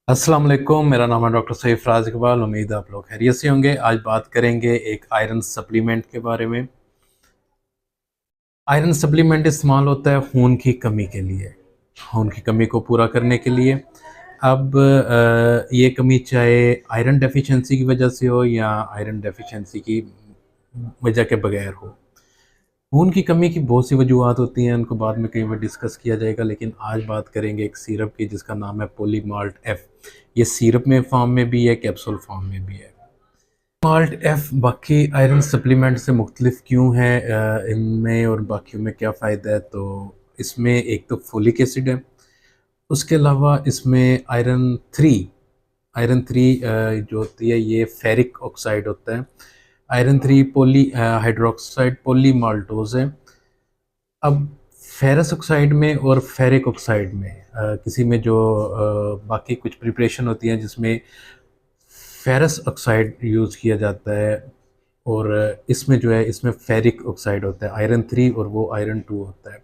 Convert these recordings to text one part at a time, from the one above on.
अस्सलाम वालेकुम। मेरा नाम है डॉक्टर सईफ राज इकबाल। उम्मीद है आप लोग खैरियत से होंगे। आज बात करेंगे एक आयरन सप्लीमेंट के बारे में। आयरन सप्लीमेंट इस्तेमाल होता है खून की कमी के लिए, खून की कमी को पूरा करने के लिए। अब ये कमी चाहे आयरन डेफिशिएंसी की वजह से हो या आयरन डेफिशिएंसी की वजह के बगैर हो। खून की कमी की बहुत सी वजूहत होती हैं, उनको बाद में कई बार डिस्कस किया जाएगा, लेकिन आज बात करेंगे एक सिरप की जिसका नाम है पोलीमाल्ट एफ। ये सिरप में फॉर्म में भी है, कैप्सूल फॉर्म में भी है। माल्ट एफ बाकी आयरन सप्लीमेंट से मुख्तलिफ क्यों है, इनमें और बाकियों में क्या फ़ायदा है? तो इसमें एक तो फोलिक एसिड है, उसके अलावा इसमें आयरन थ्री जो होती है ये फेरिक ऑक्साइड होता है। आयरन थ्री पोली हाइड्रोक्साइड पोलीमाल्टोज है। अब फेरस ऑक्साइड में और फेरिक ऑक्साइड में किसी में जो बाकी कुछ प्रिपरेशन होती हैं जिसमें फेरस ऑक्साइड यूज़ किया जाता है, और इसमें जो है इसमें फेरिक ऑक्साइड होता है आयरन थ्री, और वो आयरन टू होता है।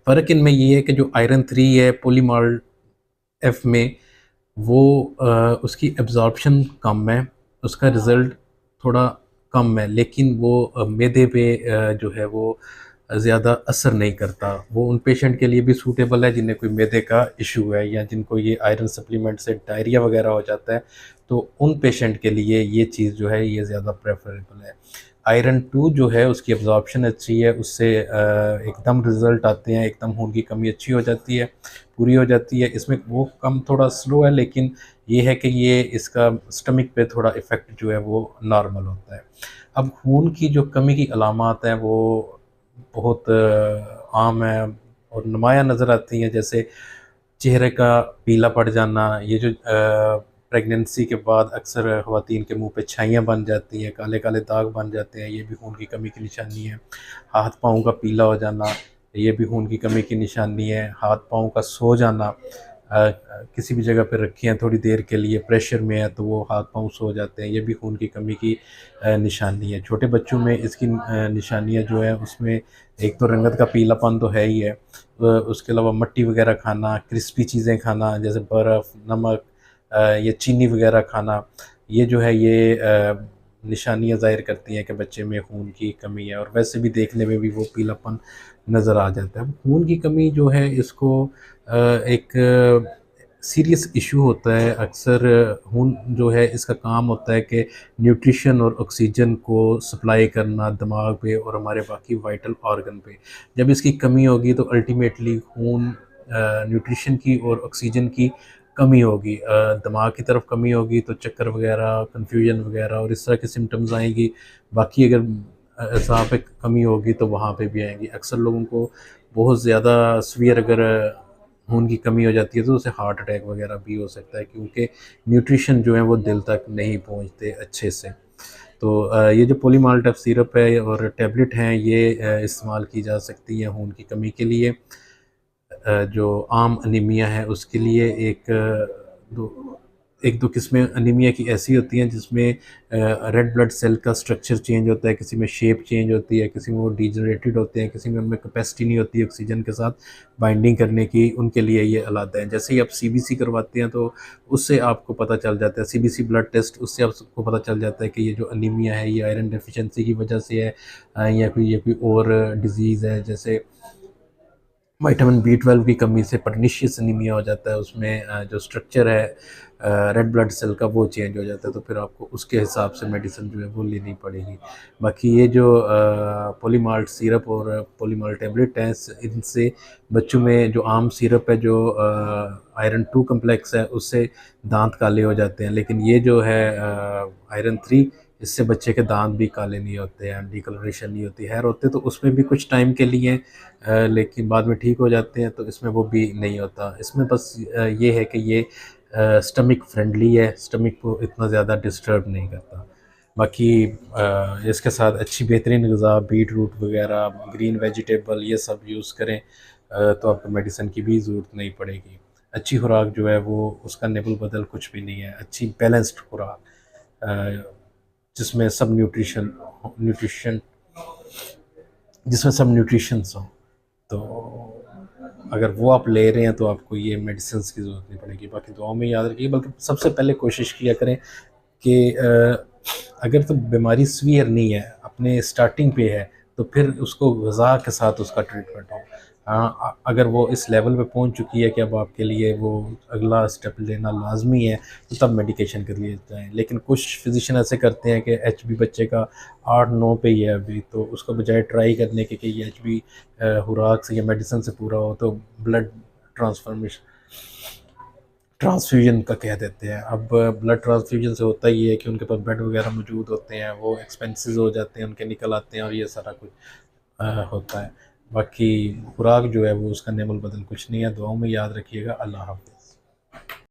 फ़र्क इनमें ये है कि जो आयरन थ्री है पोलीमाल एफ में, वो उसकी एब्जॉर्प्शन कम है, उसका रिज़ल्ट थोड़ा कम है, लेकिन वो मैदे पे जो है वो ज़्यादा असर नहीं करता। वो उन पेशेंट के लिए भी सूटेबल है जिन्हें कोई मैदे का इशू है या जिनको ये आयरन सप्लीमेंट से डायरिया वगैरह हो जाता है, तो उन पेशेंट के लिए ये चीज़ जो है ये ज़्यादा प्रेफरेबल है। आयरन टू जो है उसकी एब्जॉर्प्शन अच्छी है, उससे एकदम रिज़ल्ट आते हैं, एकदम खून की कमी अच्छी हो जाती है, पूरी हो जाती है। इसमें वो कम थोड़ा स्लो है, लेकिन ये है कि ये इसका स्टमक पे थोड़ा इफ़ेक्ट जो है वो नॉर्मल होता है। अब खून की जो कमी की अलामात हैं वो बहुत आम है और नुमायाँ नज़र आती हैं, जैसे चेहरे का पीला पड़ जाना। ये जो प्रेगनेंसी के बाद अक्सर ख़वातीन के मुँह पे छाइयाँ बन जाती हैं, काले-काले दाग बन जाते हैं, ये भी खून की कमी की निशानी है। हाथ-पाँव का पीला हो जाना, ये भी खून की कमी की निशानी है। हाथ-पाँव का सो जाना, किसी भी जगह पे रखे हैं थोड़ी देर के लिए, प्रेशर में है तो वो हाथ-पाँव सो जाते हैं, ये भी खून की कमी की निशानी है। छोटे बच्चों में इसकी निशानियाँ जो है उसमें एक तो रंगत का पीलापन तो है ही है, उसके अलावा मिट्टी वगैरह खाना, क्रिस्पी चीज़ें खाना जैसे बर्फ़, नमक या चीनी वगैरह खाना, ये जो है ये निशानियाँ ज़ाहिर करती हैं कि बच्चे में खून की कमी है, और वैसे भी देखने में भी वो पीलापन नज़र आ जाता है। खून की कमी जो है इसको एक सीरियस इशू होता है। अक्सर खून जो है इसका काम होता है कि न्यूट्रिशन और ऑक्सीजन को सप्लाई करना दिमाग पे और हमारे बाकी वाइटल ऑर्गन पे। जब इसकी कमी होगी तो अल्टीमेटली खून न्यूट्रिशन की और ऑक्सीजन की कमी होगी, दिमाग की तरफ कमी होगी तो चक्कर वगैरह, कन्फ्यूजन वगैरह और इस तरह के सिम्पटम्स आएँगी। बाकी अगर अज़ा पे कमी होगी तो वहाँ पे भी आएँगी। अक्सर लोगों को बहुत ज़्यादा सीवियर अगर खून की कमी हो जाती है तो उसे हार्ट अटैक वगैरह भी हो सकता है, क्योंकि न्यूट्रिशन जो है वो दिल तक नहीं पहुँचते अच्छे से। तो ये जो पोलीमाल्ट सिरप है और टैबलेट हैं ये इस्तेमाल की जा सकती है खून की कमी के लिए। जो आम अनीमिया है उसके लिए दो 1-2 किस्में अनीमिया की ऐसी होती हैं जिसमें रेड ब्लड सेल का स्ट्रक्चर चेंज होता है, किसी में शेप चेंज होती है, किसी में वो डिजेनरेटेड होते हैं, किसी में उनमें कैपेसिटी नहीं होती है ऑक्सीजन के साथ बाइंडिंग करने की, उनके लिए ये अलग है। जैसे ही आप सीबीसी करवाते हैं तो उससे आपको पता चल जाता है, सीबीसी ब्लड टेस्ट, उससे आपको पता चल जाता है कि ये जो अनीमिया है ये आयरन डेफिशिएंसी की वजह से है, या कोई और डिज़ीज़ है। जैसे विटामिन बी 12 की कमी से पर्निशियस एनीमिया हो जाता है, उसमें जो स्ट्रक्चर है रेड ब्लड सेल का वो चेंज हो जाता है, तो फिर आपको उसके हिसाब से मेडिसिन जो है वो लेनी पड़ेगी। बाकी ये जो पोलीमाल्ट सिरप और पोलीमाल्ट टैबलेट हैं, इनसे बच्चों में जो आम सिरप है जो आयरन टू कम्प्लेक्स है उससे दांत काले हो जाते हैं, लेकिन ये जो है आयरन थ्री, इससे बच्चे के दांत भी काले नहीं होते हैं, डिकलरेशन नहीं होती। हेयर होते तो उसमें भी कुछ टाइम के लिए लेकिन बाद में ठीक हो जाते हैं, तो इसमें वो भी नहीं होता। इसमें बस ये है कि ये स्टमक फ्रेंडली है, स्टमक को इतना ज़्यादा डिस्टर्ब नहीं करता। बाकी इसके साथ अच्छी बेहतरीन ग़िज़ा बीट रूट वगैरह, ग्रीन वेजिटेबल ये सब यूज़ करें, तो आपको मेडिसिन की भी ज़रूरत नहीं पड़ेगी। अच्छी खुराक जो है वो उसका निबल बदल कुछ भी नहीं है, अच्छी बैलेंस्ड खुराक जिसमें सब न्यूट्रिशन जिसमें सब न्यूट्रिशंस हों। तो अगर वो आप ले रहे हैं तो आपको ये मेडिसिन की ज़रूरत नहीं पड़ेगी। बाकी दुआओं में याद रखिए, बल्कि सबसे पहले कोशिश किया करें कि अगर तो बीमारी सीवियर नहीं है, अपने स्टार्टिंग पे है, तो फिर उसको ग़िज़ा के साथ उसका ट्रीटमेंट हो। हाँ, अगर वो इस लेवल पे पहुंच चुकी है कि अब आपके लिए वो अगला स्टेप लेना लाजमी है, तो तब मेडिकेशन के लिए जाएँ। लेकिन कुछ फिजिशियन ऐसे करते हैं कि एचबी बच्चे का 8-9 पे ही है अभी, तो उसको बजाय ट्राई करने के कि ये एचबी खुराक से या मेडिसिन से पूरा हो, तो ब्लड ट्रांसफॉर्मेशन ट्रांसफ्यूजन का कह देते हैं। अब ब्लड ट्रांसफ्यूजन से होता ये है कि उनके पास बेड वगैरह मौजूद होते हैं, वो एक्सपेंसेस हो जाते हैं, उनके निकल आते हैं और ये सारा कुछ होता है। बाकी खुराक जो है वो उसका नेमल बदल कुछ नहीं है। दुआओं में याद रखिएगा। अल्लाह हाफ़िज़।